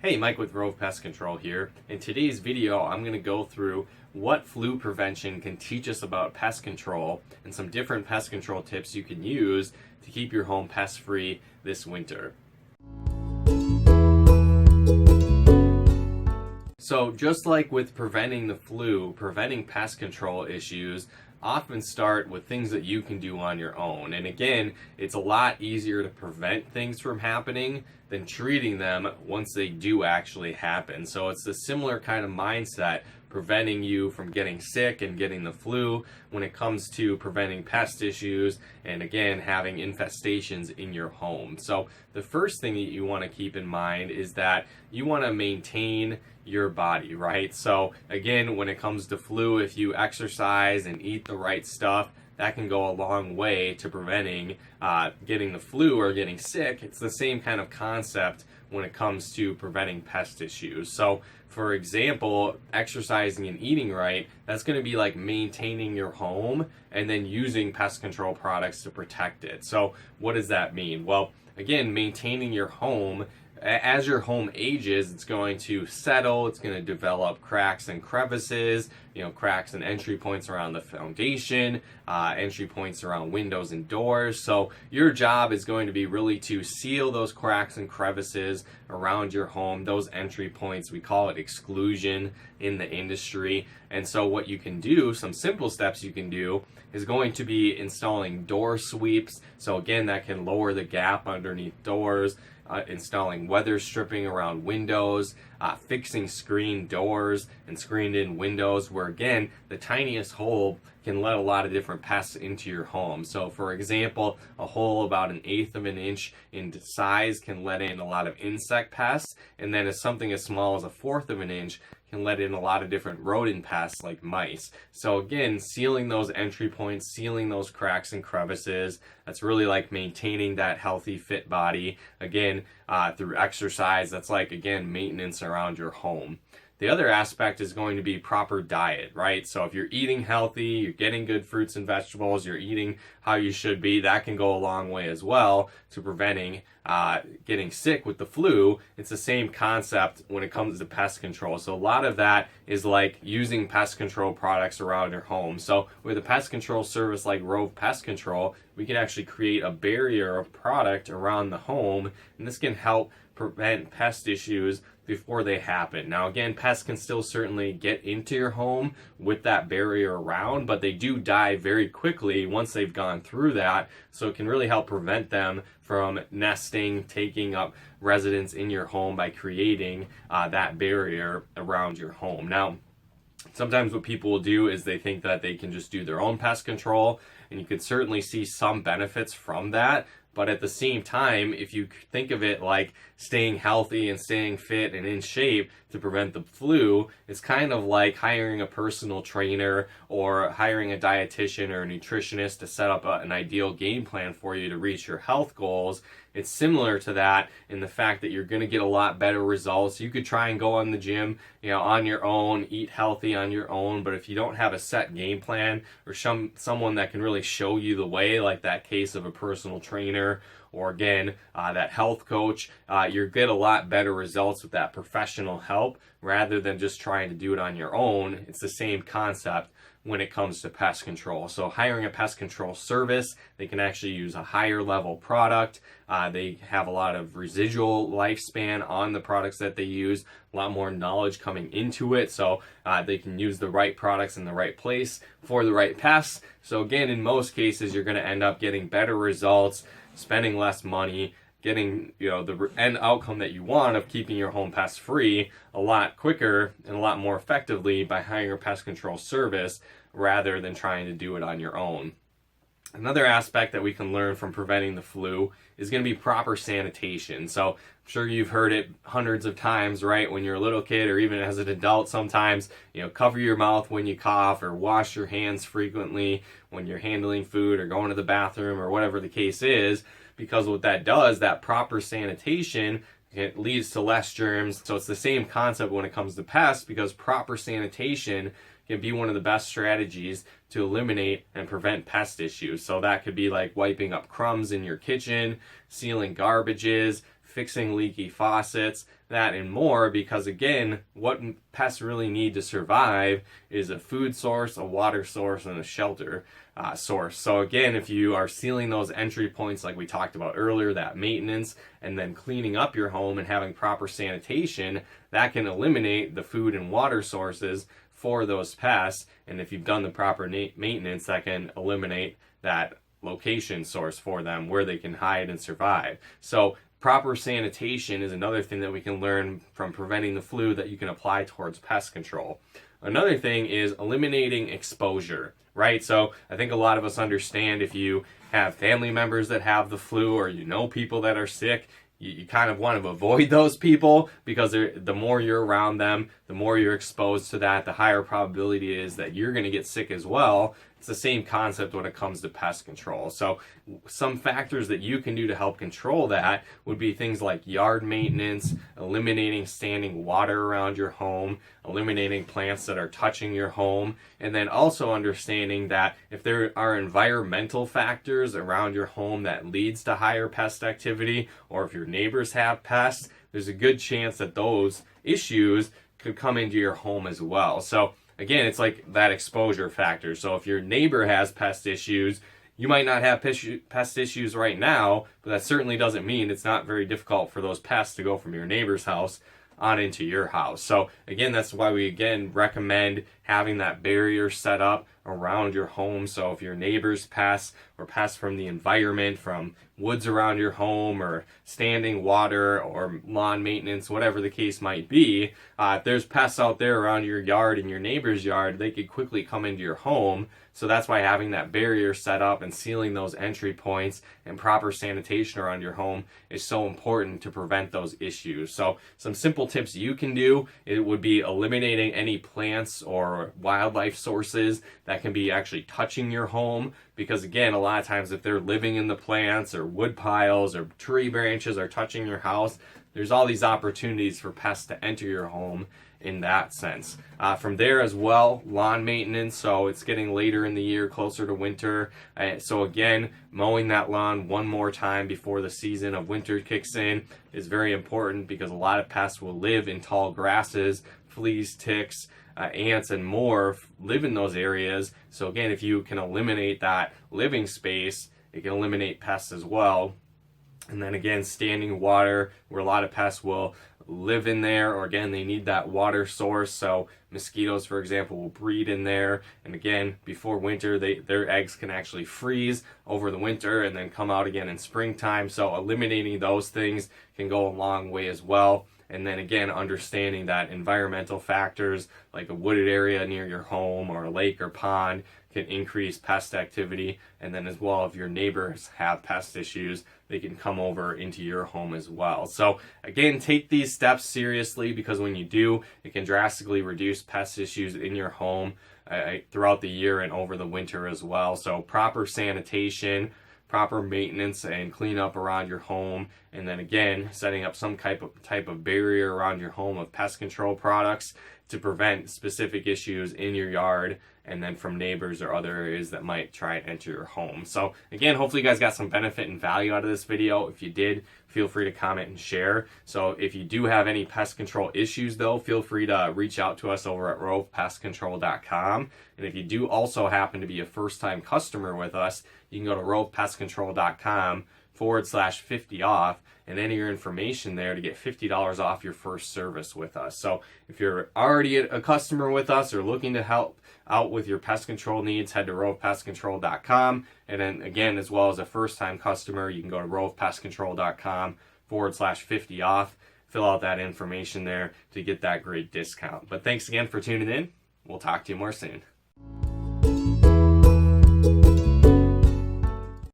Hey, Mike with Rove Pest Control here. In today's video, I'm going to go through what flu prevention can teach us about pest control and some different pest control tips you can use to keep your home pest free this winter. So just like with preventing the flu, preventing pest control issues often start with things that you can do on your own. And again, it's a lot easier to prevent things from happening than treating them once they do actually happen. So it's a similar kind of mindset, preventing you from getting sick and getting the flu when it comes to preventing pest issues and again having infestations in your home. So the first thing that you want to keep in mind is that you want to maintain your body, right? So again, when it comes to flu, if you exercise and eat the right stuff, that can go a long way to preventing getting the flu or getting sick. It's the same kind of concept when it comes to preventing pest issues. So for example, exercising and eating right, that's going to be like maintaining your home and then using pest control products to protect it. So what does that mean? Well, again, maintaining your home, as your home ages, it's going to settle, it's going to develop cracks and crevices, cracks and entry points around the foundation, entry points around windows and doors. So your job is going to be really to seal those cracks and crevices around your home, those entry points. We call it exclusion in the industry. And so what you can do, some simple steps you can do, is going to be installing door sweeps. So again, that can lower the gap underneath doors. Installing weather stripping around windows, fixing screen doors and screened in windows where again the tiniest hole can let a lot of different pests into your home. So for example, a hole about 1/8 of an inch in size can let in a lot of insect pests, and then something as small as 1/4 of an inch can let in a lot of different rodent pests like mice. So again, sealing those entry points, sealing those cracks and crevices, that's really like maintaining that healthy, fit body. Again, through exercise, that's like, again, maintenance around your home. The other aspect is going to be proper diet, right? So if you're eating healthy, you're getting good fruits and vegetables, you're eating how you should be, that can go a long way as well to preventing getting sick with the flu. It's the same concept when it comes to pest control. So a lot of that is like using pest control products around your home. So with a pest control service like Rove Pest Control, we can actually create a barrier of product around the home, and this can help prevent pest issues before they happen. Now again, pests can still certainly get into your home with that barrier around, but they do die very quickly once they've gone through that, so it can really help prevent them from nesting, taking up residence in your home by creating that barrier around your home. Now, sometimes what people will do is they think that they can just do their own pest control, and you could certainly see some benefits from that. But at the same time, if you think of it like staying healthy and staying fit and in shape to prevent the flu, it's kind of like hiring a personal trainer or hiring a dietitian or a nutritionist to set up an ideal game plan for you to reach your health goals. It's similar to that in the fact that you're going to get a lot better results. You could try and go on the gym, on your own, eat healthy on your own, but if you don't have a set game plan or someone that can really show you the way, like that case of a personal trainer or again, that health coach, you get a lot better results with that professional help rather than just trying to do it on your own. It's the same concept when it comes to pest control. So hiring a pest control service, they can actually use a higher level product. They have a lot of residual lifespan on the products that they use, a lot more knowledge coming into it, so they can use the right products in the right place for the right pests. So again, in most cases, you're going to end up getting better results, spending less money, getting the end outcome that you want of keeping your home pest free a lot quicker and a lot more effectively by hiring a pest control service rather than trying to do it on your own. Another aspect that we can learn from preventing the flu is going to be proper sanitation. So I'm sure you've heard it hundreds of times, right? When you're a little kid or even as an adult sometimes, cover your mouth when you cough or wash your hands frequently when you're handling food or going to the bathroom or whatever the case is, because what that does, that proper sanitation, it leads to less germs. So it's the same concept when it comes to pests, because proper sanitation can be one of the best strategies to eliminate and prevent pest issues. So that could be like wiping up crumbs in your kitchen, sealing garbages, fixing leaky faucets, that and more, because again, what pests really need to survive is a food source, a water source, and a shelter source. So again, if you are sealing those entry points like we talked about earlier, that maintenance, and then cleaning up your home and having proper sanitation, that can eliminate the food and water sources for those pests. And if you've done the proper maintenance, that can eliminate that location source for them where they can hide and survive. So proper sanitation is another thing that we can learn from preventing the flu that you can apply towards pest control. Another thing is eliminating exposure, right? So I think a lot of us understand if you have family members that have the flu or you know people that are sick, you kind of want to avoid those people, because the more you're around them, the more you're exposed to that, the higher probability is that you're going to get sick as well. It's the same concept when it comes to pest control. So some factors that you can do to help control that would be things like yard maintenance, eliminating standing water around your home, eliminating plants that are touching your home, and then also understanding that if there are environmental factors around your home that leads to higher pest activity, or if your neighbors have pests, there's a good chance that those issues could come into your home as well. So again, it's like that exposure factor. So if your neighbor has pest issues, you might not have pest issues right now, but that certainly doesn't mean it's not very difficult for those pests to go from your neighbor's house on into your house. So again, that's why we again recommend having that barrier set up around your home. So if your neighbor's pests or pests from the environment, from woods around your home or standing water or lawn maintenance, whatever the case might be, if there's pests out there around your yard and your neighbor's yard, they could quickly come into your home. So that's why having that barrier set up and sealing those entry points and proper sanitation around your home is so important to prevent those issues. So some simple tips you can do, it would be eliminating any plants or wildlife sources that can be actually touching your home, because again, a lot of times if they're living in the plants or wood piles or tree branches are touching your house, there's all these opportunities for pests to enter your home in that sense. From there as well, lawn maintenance. So it's getting later in the year, closer to winter. So again, mowing that lawn one more time before the season of winter kicks in is very important, because a lot of pests will live in tall grasses, fleas, ticks, ants, and more live in those areas. So again, if you can eliminate that living space, it can eliminate pests as well. And then again, standing water, where a lot of pests will live in there, or again, they need that water source. So mosquitoes, for example, will breed in there. And again, before winter, their eggs can actually freeze over the winter and then come out again in springtime. So eliminating those things can go a long way as well. And then again, understanding that environmental factors like a wooded area near your home or a lake or pond can increase pest activity. And then as well, if your neighbors have pest issues, they can come over into your home as well. So again, take these steps seriously, because when you do, it can drastically reduce pest issues in your home throughout the year and over the winter as well. So proper sanitation, proper maintenance and cleanup around your home, and then again, setting up some type of barrier around your home of pest control products to prevent specific issues in your yard and then from neighbors or other areas that might try and enter your home. So again, hopefully you guys got some benefit and value out of this video. If you did, feel free to comment and share. So if you do have any pest control issues though, feel free to reach out to us over at rovepestcontrol.com. And if you do also happen to be a first-time customer with us, you can go to rovepestcontrol.com/50 off and enter your information there to get $50 off your first service with us. So if you're already a customer with us or looking to help out with your pest control needs, head to rovepestcontrol.com. And then again, as well as a first-time customer, you can go to rovepestcontrol.com/50 off. Fill out that information there to get that great discount. But thanks again for tuning in. We'll talk to you more soon.